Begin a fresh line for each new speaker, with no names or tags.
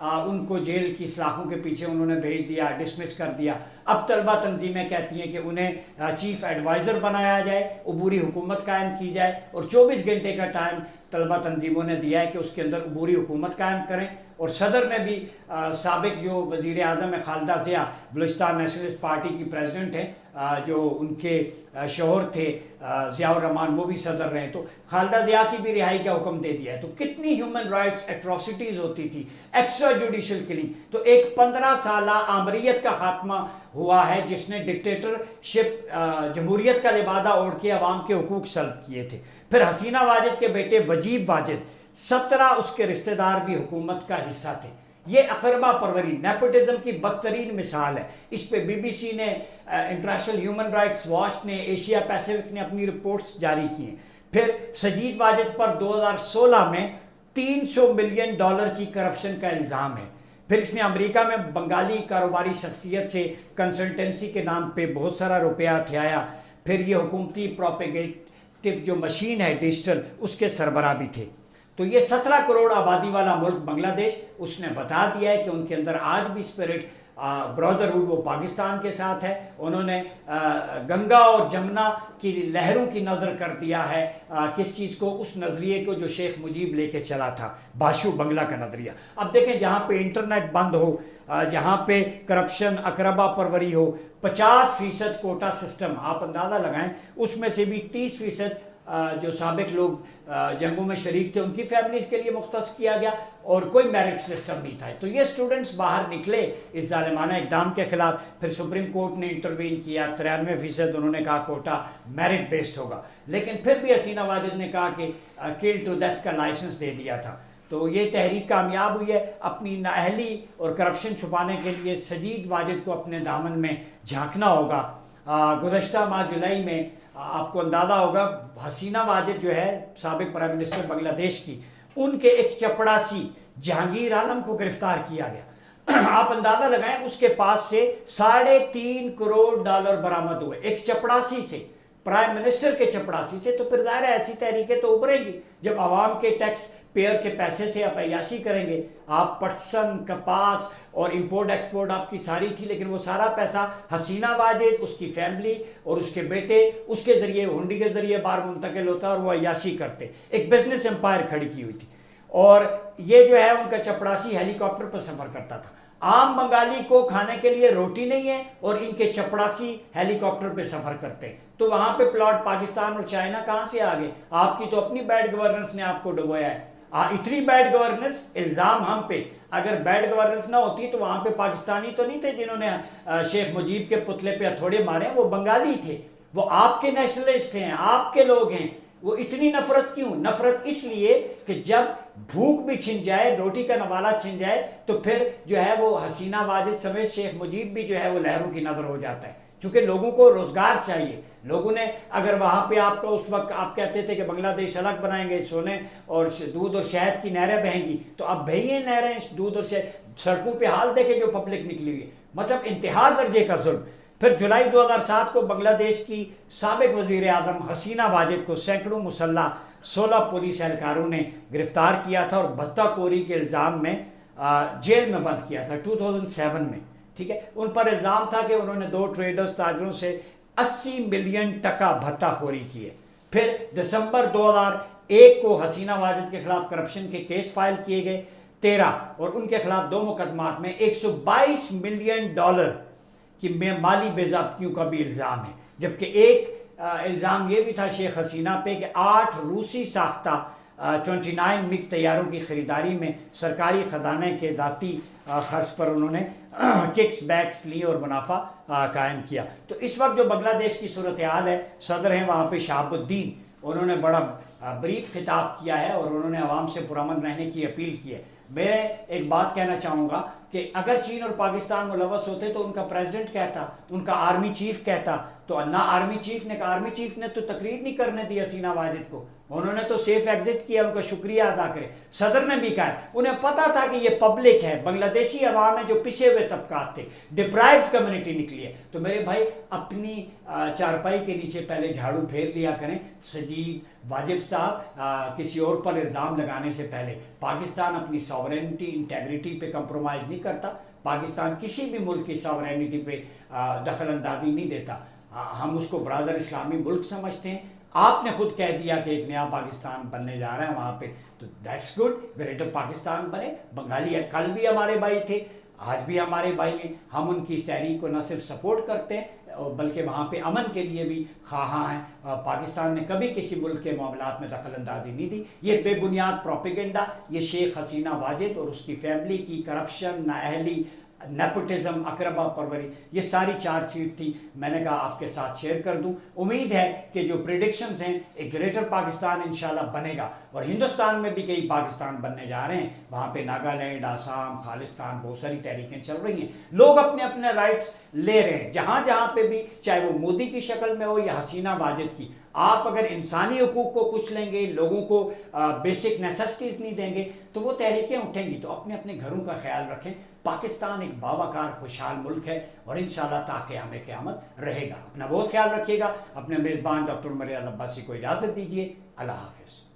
ان کو جیل کی سلاخوں کے پیچھے انہوں نے بھیج دیا، ڈسمس کر دیا۔ اب طلبہ تنظیمیں کہتی ہیں کہ انہیں چیف ایڈوائزر بنایا جائے، عبوری حکومت قائم کی جائے، اور 24 گھنٹے کا ٹائم طلبہ تنظیموں نے دیا ہے کہ اس کے اندر عبوری حکومت قائم کریں۔ اور صدر نے بھی سابق جو وزیر اعظم ہے خالدہ ضیاء، بلوچستان نیشنلسٹ پارٹی کی پریزیڈنٹ ہیں، جو ان کے شوہر تھے ضیاء الرحمان، وہ بھی صدر رہے، تو خالدہ ضیاء کی بھی رہائی کا حکم دے دیا ہے۔ تو کتنی ہیومن رائٹس ایٹراسٹیز ہوتی تھی، ایکسٹرا جوڈیشل کلنگ۔ تو ایک 15 سالہ آمریت کا خاتمہ ہوا ہے جس نے ڈکٹیٹرشپ، جمہوریت کا لبادہ اوڑھ کے عوام کے حقوق سلب کیے تھے۔ پھر حسینہ واجد کے بیٹے وجیب واجد، 17 اس کے رشتہ دار بھی حکومت کا حصہ تھے۔ یہ اقربا پروری نیپوٹزم کی بدترین مثال ہے۔ اس پہ بی بی سی نے، انٹرنیشنل ہیومن رائٹس واچ نے، ایشیا پیسیفک نے اپنی رپورٹس جاری کی ہیں۔ پھر سجید واجد پر 2016 میں $300 ملین کی کرپشن کا الزام ہے۔ پھر اس نے امریکہ میں بنگالی کاروباری شخصیت سے کنسلٹنسی کے نام پہ بہت سارا روپیہ ہتھیایا۔ پھر یہ حکومتی پروپیگیٹو جو مشین ہے ڈیجیٹل، اس کے سربراہ بھی تھے۔ تو یہ 17 کروڑ آبادی والا ملک بنگلہ دیش، اس نے بتا دیا ہے کہ ان کے اندر آج بھی اسپرٹ برادرہڈ وہ پاکستان کے ساتھ ہے۔ انہوں نے گنگا اور جمنا کی لہروں کی نظر کر دیا ہے، کس چیز کو، اس نظریے کو جو شیخ مجیب لے کے چلا تھا، باشو بنگلہ کا نظریہ۔ اب دیکھیں جہاں پہ انٹرنیٹ بند ہو، جہاں پہ کرپشن، اقربا پروری ہو، 50% کوٹا سسٹم آپ اندازہ لگائیں، اس میں سے بھی 30% جو سابق لوگ جنگوں میں شریک تھے ان کی فیملیز کے لیے مختص کیا گیا، اور کوئی میرٹ سسٹم نہیں تھا۔ تو یہ اسٹوڈنٹس باہر نکلے اس ظالمانہ اقدام کے خلاف۔ پھر سپریم کورٹ نے انٹروین کیا، 93% انہوں نے کہا کوٹا میرٹ بیسڈ ہوگا، لیکن پھر بھی حسینہ واجد نے کہا کہ کل ٹو ڈیتھ کا لائسنس دے دیا تھا۔ تو یہ تحریک کامیاب ہوئی ہے۔ اپنی نااہلی اور کرپشن چھپانے کے لیے سجید واجد کو اپنے دامن میں جھانکنا ہوگا۔ گزشتہ ماہ جولائی میں آپ کو اندازہ ہوگا حسینہ واجد جو ہے سابق پرائم منسٹر بنگلہ دیش کی، ان کے ایک چپڑاسی جہانگیر عالم کو گرفتار کیا گیا۔ آپ اندازہ لگائیں اس کے پاس سے $3.5 کروڑ برآمد ہوئے، ایک چپڑاسی سے، پرائم منسٹر کے چپڑاسی سے۔ تو پھر ظاہر ہے ایسی تحریکیں تو ابھریں گی جب عوام کے ٹیکس پیئر کے پیسے سے آپ عیاشی کریں گے۔ آپ پٹسن، کپاس اور امپورٹ ایکسپورٹ آپ کی ساری تھی، لیکن وہ سارا پیسہ حسینہ واجد، اس کی فیملی اور اس کے بیٹے، اس کے ذریعے، ہنڈی کے ذریعے باہر منتقل ہوتا اور وہ عیاشی کرتے۔ ایک بزنس امپائر کھڑی کی ہوئی تھی، اور یہ جو ہے ان کا چپڑاسی ہیلی کاپٹر پر سفر کرتا تھا۔ عام بنگالی کو کھانے کے لیے روٹی نہیں ہے اور ان کے چپڑاسی ہیلی کاپٹر پہ سفر کرتے ہیں، تو وہاں پہ پلاٹ پاکستان اور چائنا کہاں سے آ گئے؟ آپ کی تو اپنی بیڈ گورننس نے آپ کو ڈبویا ہے۔ اتنی بیڈ گورننس، الزام ہم پہ۔ اگر بیڈ گورننس نہ ہوتی تو وہاں پہ پاکستانی تو نہیں تھے جنہوں نے شیخ مجیب کے پتلے پہ ہتھوڑے مارے، وہ بنگالی تھے، وہ آپ کے نیشنلسٹ ہیں، آپ کے لوگ ہیں۔ وہ اتنی نفرت کیوں؟ نفرت اس لیے کہ جب بھوک بھی چھن جائے، روٹی کا نوالہ چھن جائے، تو پھر جو ہے وہ حسینہ واجد سمیت شیخ مجیب بھی جو ہے وہ لہروں کی نظر ہو جاتا ہے، چونکہ لوگوں کو روزگار چاہیے۔ لوگوں نے اگر وہاں پہ آپ کا اس وقت آپ کہتے تھے کہ بنگلہ دیش الگ بنائیں گے، سونے اور دودھ اور شہد کی نہریں بہیں گی، تو اب بہی ہیں نہریں، دودھ اور شہد۔ سڑکوں پہ حال دیکھیں جو پبلک نکلی ہوئی ہے، مطلب انتہا درجے کا ظلم۔ پھر جولائی 2007 کو بنگلہ دیش کی سابق وزیر اعظم حسینہ واجد کو سینکڑوں مسلح 16 پولیس اہلکاروں نے گرفتار کیا تھا اور بھتہ خوری کے الزام میں جیل میں بند کیا تھا 2007 میں، ٹھیک ہے۔ ان پر الزام تھا کہ انہوں نے 2 ٹریڈرز تاجروں سے 80 ملین ٹکا بھتہ خوری کی ہے۔ پھر دسمبر 2001 کو حسینہ واجد کے خلاف کرپشن کے کیس فائل کیے گئے 13، اور ان کے خلاف 2 مقدمات میں $122 ملین کی مالی بے ضابطگیوں کا بھی الزام ہے، جبکہ ایک الزام یہ بھی تھا شیخ حسینہ پہ کہ 8 روسی ساختہ 29 مگ طیاروں کی خریداری میں سرکاری خزانے کے ذاتی خرچ پر انہوں نے ککس بیکس لی اور منافع قائم کیا۔ تو اس وقت جو بنگلہ دیش کی صورتحال ہے، صدر ہیں وہاں پہ شہاب الدین، انہوں نے بڑا بریف خطاب کیا ہے اور انہوں نے عوام سے پرامن رہنے کی اپیل کی ہے۔ میں ایک بات کہنا چاہوں گا کہ اگر چین اور پاکستان ملوث ہوتے تو ان کا پریزیڈنٹ کہتا، ان کا آرمی چیف کہتا، تو نہ آرمی چیف نے کہا، آرمی چیف نے تو تقریر نہیں کرنے دی حسینہ واجد کو، انہوں نے تو سیف ایگزٹ کیا، ان کا شکریہ ادا کرے۔ صدر نے بھی کہا ہے، انہیں پتا تھا کہ یہ پبلک ہے، بنگلہ دیشی عوام ہے جو پسے ہوئے طبقات تھے، ڈپرائیوڈ کمیونٹی نکلی ہے۔ تو میرے بھائی اپنی چارپائی کے نیچے پہلے جھاڑو پھیر لیا کریں۔ سجیب واجب صاحب کسی اور پر الزام لگانے سے پہلے، پاکستان اپنی ساورینٹی انٹیگریٹی پہ کمپرومائز نہیں کرتا، پاکستان کسی بھی ملک کی ساورینٹی پہ دخل اندازی نہیں دیتا، ہم اس کو برادر اسلامی ملک سمجھتے ہیں۔ آپ نے خود کہہ دیا کہ ایک نیا پاکستان بننے جا رہا ہے وہاں پہ، تو دیٹس گڈ، گریٹر پاکستان بنے۔ بنگالی کل بھی ہمارے بھائی تھے، آج بھی ہمارے بھائی ہیں، ہم ان کی اس تحریک کو نہ صرف سپورٹ کرتے ہیں بلکہ وہاں پہ امن کے لیے بھی خواہاں ہیں۔ پاکستان نے کبھی کسی ملک کے معاملات میں دخل اندازی نہیں دی۔ یہ بے بنیاد پروپیگنڈا، یہ شیخ حسینہ واجد اور اس کی فیملی کی کرپشن، نااہلی، نیپوٹزم، اقربا پروری، یہ ساری چار چیٹ تھی، میں نے کہا آپ کے ساتھ شیئر کر دوں۔ امید ہے کہ جو پریڈکشنز ہیں، ایک گریٹر پاکستان انشاءاللہ بنے گا، اور ہندوستان میں بھی کئی پاکستان بننے جا رہے ہیں، وہاں پہ ناگالینڈ، آسام، خالستان، بہت ساری تحریکیں چل رہی ہیں، لوگ اپنے اپنے رائٹس لے رہے ہیں جہاں جہاں پہ بھی، چاہے وہ مودی کی شکل میں ہو یا حسینہ واجد کی۔ آپ اگر انسانی حقوق کو کچھ لیں گے، لوگوں کو بیسک نیسیسٹیز نہیں دیں گے، تو وہ تحریکیں اٹھیں گی۔ تو اپنے اپنے گھروں کا خیال رکھیں، پاکستان ایک باوقار خوشحال ملک ہے اور انشاءاللہ تا قیام قیامت رہے گا۔ اپنا بہت خیال رکھیے گا، اپنے میزبان ڈاکٹر عمر ریاض عباسی کو اجازت دیجیے، اللہ حافظ۔